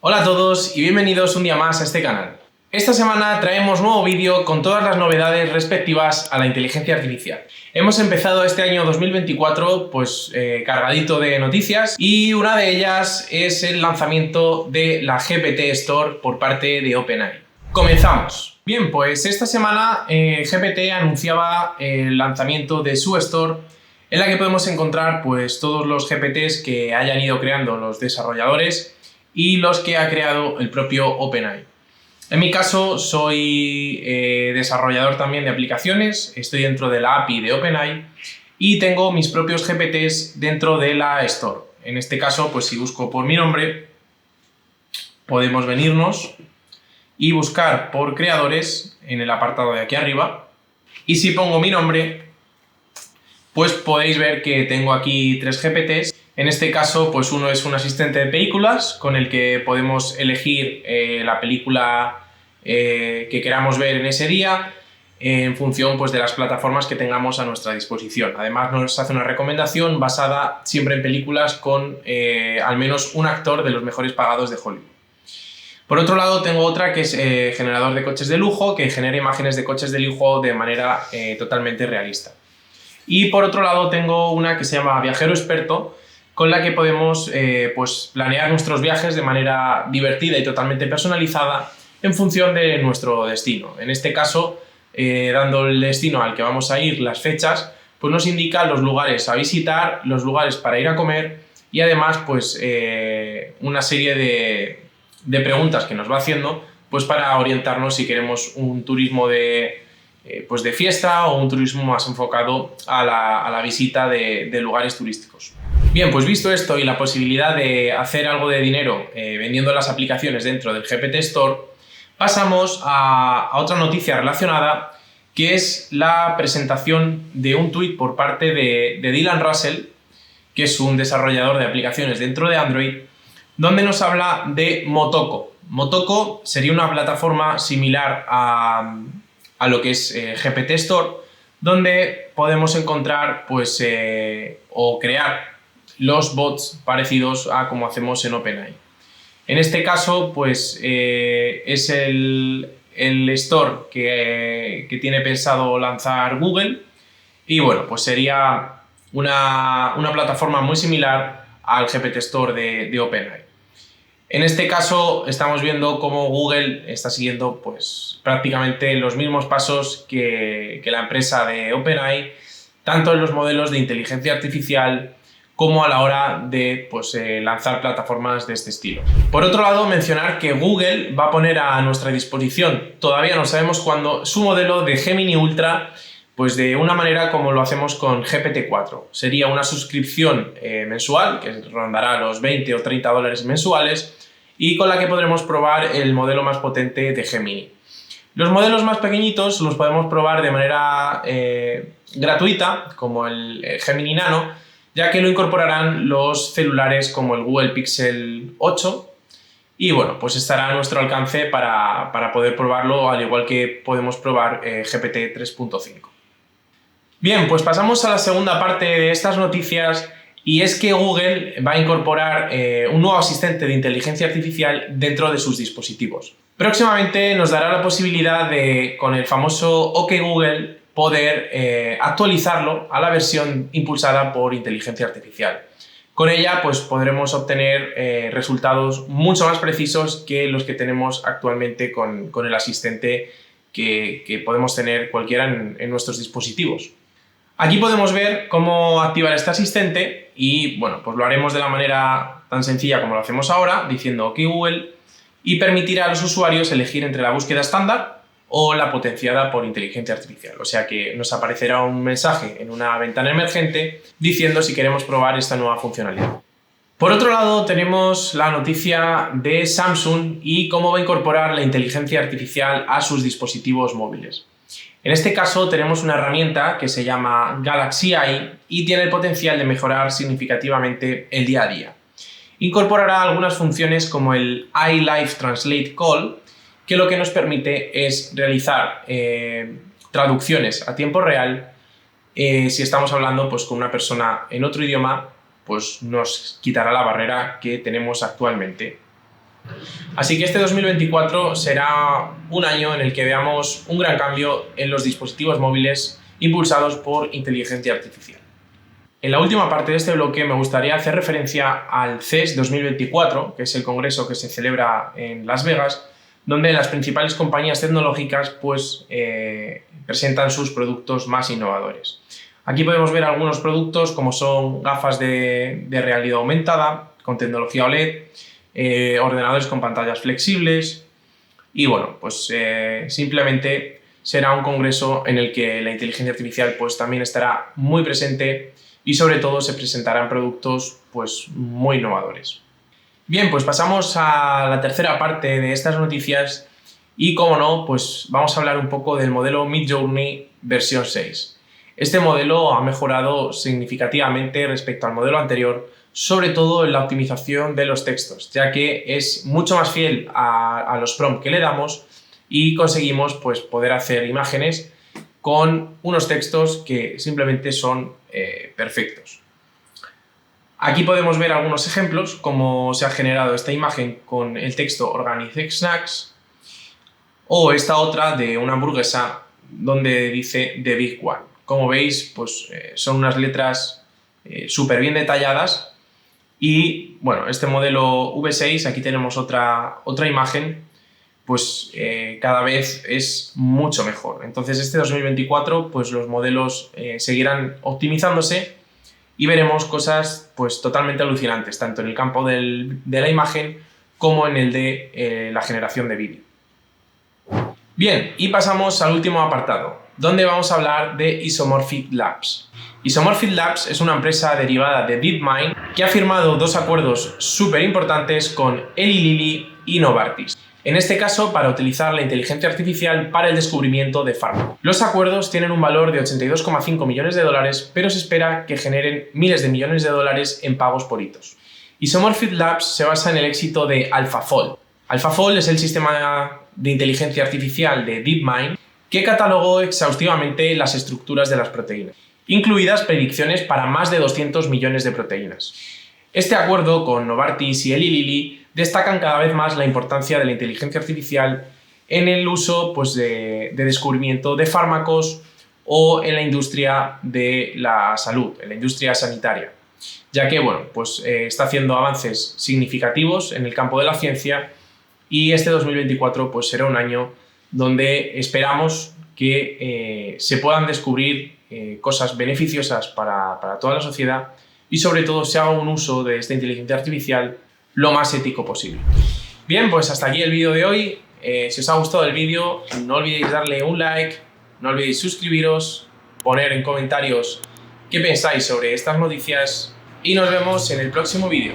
Hola a todos y bienvenidos un día más a este canal. Esta semana traemos nuevo vídeo con todas las novedades respectivas a la inteligencia artificial. Hemos empezado este año 2024 cargadito de noticias y una de ellas es el lanzamiento de la GPT Store por parte de OpenAI. ¡Comenzamos! Bien, pues esta semana GPT anunciaba el lanzamiento de su Store en la que podemos encontrar pues todos los GPTs que hayan ido creando los desarrolladores y los que ha creado el propio OpenAI. En mi caso soy desarrollador también de aplicaciones, estoy dentro de la API de OpenAI y tengo mis propios GPTs dentro de la Store. En este caso, pues si busco por mi nombre, podemos venirnos y buscar por creadores en el apartado de aquí arriba. Y si pongo mi nombre, pues podéis ver que tengo aquí 3 GPTs. En este caso, pues uno es un asistente de películas con el que podemos elegir la película que queramos ver en ese día en función pues, de las plataformas que tengamos a nuestra disposición. Además, nos hace una recomendación basada siempre en películas con al menos un actor de los mejores pagados de Hollywood. Por otro lado, tengo otra que es generador de coches de lujo, que genera imágenes de coches de lujo de manera totalmente realista. Y por otro lado, tengo una que se llama Viajero Experto, con la que podemos planear nuestros viajes de manera divertida y totalmente personalizada en función de nuestro destino. En este caso, dando el destino al que vamos a ir, las fechas, pues nos indica los lugares a visitar, los lugares para ir a comer y además pues, una serie de preguntas que nos va haciendo pues, para orientarnos si queremos un turismo de fiesta o un turismo más enfocado a la visita de lugares turísticos. Bien, pues visto esto y la posibilidad de hacer algo de dinero vendiendo las aplicaciones dentro del GPT Store, pasamos a otra noticia relacionada, que es la presentación de un tuit por parte de Dylan Russell, que es un desarrollador de aplicaciones dentro de Android, donde nos habla de Motoko. Motoko sería una plataforma similar a lo que es GPT Store, donde podemos encontrar o crear los bots parecidos a como hacemos en OpenAI. En este caso, pues es el store que tiene pensado lanzar Google y bueno, pues sería una plataforma muy similar al GPT Store de OpenAI. En este caso estamos viendo cómo Google está siguiendo pues, prácticamente los mismos pasos que la empresa de OpenAI, tanto en los modelos de inteligencia artificial como a la hora de lanzar plataformas de este estilo. Por otro lado, mencionar que Google va a poner a nuestra disposición, todavía no sabemos cuándo, su modelo de Gemini Ultra, pues de una manera como lo hacemos con GPT-4. Sería una suscripción mensual, que rondará los 20 o 30 dólares mensuales, y con la que podremos probar el modelo más potente de Gemini. Los modelos más pequeñitos los podemos probar de manera gratuita, como el Gemini Nano, ya que lo incorporarán los celulares como el Google Pixel 8 y bueno, pues estará a nuestro alcance para poder probarlo, al igual que podemos probar GPT 3.5. Bien, pues pasamos a la segunda parte de estas noticias y es que Google va a incorporar un nuevo asistente de inteligencia artificial dentro de sus dispositivos. Próximamente nos dará la posibilidad de, con el famoso OK Google, poder actualizarlo a la versión impulsada por inteligencia artificial. Con ella pues, podremos obtener resultados mucho más precisos que los que tenemos actualmente con el asistente que podemos tener cualquiera en nuestros dispositivos. Aquí podemos ver cómo activar este asistente y bueno, pues lo haremos de la manera tan sencilla como lo hacemos ahora, diciendo OK Google, y permitirá a los usuarios elegir entre la búsqueda estándar o la potenciada por inteligencia artificial. O sea que nos aparecerá un mensaje en una ventana emergente diciendo si queremos probar esta nueva funcionalidad. Por otro lado, tenemos la noticia de Samsung y cómo va a incorporar la inteligencia artificial a sus dispositivos móviles. En este caso tenemos una herramienta que se llama Galaxy Eye y tiene el potencial de mejorar significativamente el día a día. Incorporará algunas funciones como el iLive Translate Call, que lo que nos permite es realizar traducciones a tiempo real. Si estamos hablando pues, con una persona en otro idioma, pues nos quitará la barrera que tenemos actualmente. Así que este 2024 será un año en el que veamos un gran cambio en los dispositivos móviles impulsados por inteligencia artificial. En la última parte de este bloque me gustaría hacer referencia al CES 2024, que es el congreso que se celebra en Las Vegas, donde las principales compañías tecnológicas presentan sus productos más innovadores. Aquí podemos ver algunos productos como son gafas de realidad aumentada con tecnología OLED, ordenadores con pantallas flexibles y bueno, pues simplemente será un congreso en el que la inteligencia artificial pues también estará muy presente y sobre todo se presentarán productos pues muy innovadores. Bien, pues pasamos a la tercera parte de estas noticias y como no, pues vamos a hablar un poco del modelo Midjourney versión 6. Este modelo ha mejorado significativamente respecto al modelo anterior, sobre todo en la optimización de los textos, ya que es mucho más fiel a los prompts que le damos y conseguimos pues poder hacer imágenes con unos textos que simplemente son perfectos. Aquí podemos ver algunos ejemplos, cómo se ha generado esta imagen con el texto Organic Snacks o esta otra de una hamburguesa donde dice The Big One. Como veis, pues son unas letras súper bien detalladas y bueno, este modelo V6, aquí tenemos otra imagen, pues cada vez es mucho mejor. Entonces este 2024 pues los modelos seguirán optimizándose y veremos cosas pues totalmente alucinantes, tanto en el campo de la imagen como en el de la generación de vídeo. Bien, y pasamos al último apartado, donde vamos a hablar de Isomorphic Labs. Isomorphic Labs es una empresa derivada de DeepMind que ha firmado dos acuerdos súper importantes con Eli Lilly y Novartis. En este caso, para utilizar la inteligencia artificial para el descubrimiento de fármacos. Los acuerdos tienen un valor de 82,5 millones de dólares, pero se espera que generen miles de millones de dólares en pagos por hitos. Isomorphic Labs se basa en el éxito de AlphaFold. AlphaFold es el sistema de inteligencia artificial de DeepMind que catalogó exhaustivamente las estructuras de las proteínas, incluidas predicciones para más de 200 millones de proteínas. Este acuerdo con Novartis y Eli Lilly destacan cada vez más la importancia de la inteligencia artificial en el uso pues, de descubrimiento de fármacos o en la industria de la salud, en la industria sanitaria, ya que bueno, pues, está haciendo avances significativos en el campo de la ciencia y este 2024 pues, será un año donde esperamos que se puedan descubrir cosas beneficiosas para toda la sociedad y sobre todo se haga un uso de esta inteligencia artificial lo más ético posible. Bien, pues hasta aquí el vídeo de hoy. Si os ha gustado el vídeo, no olvidéis darle un like, no olvidéis suscribiros, poner en comentarios qué pensáis sobre estas noticias y nos vemos en el próximo vídeo.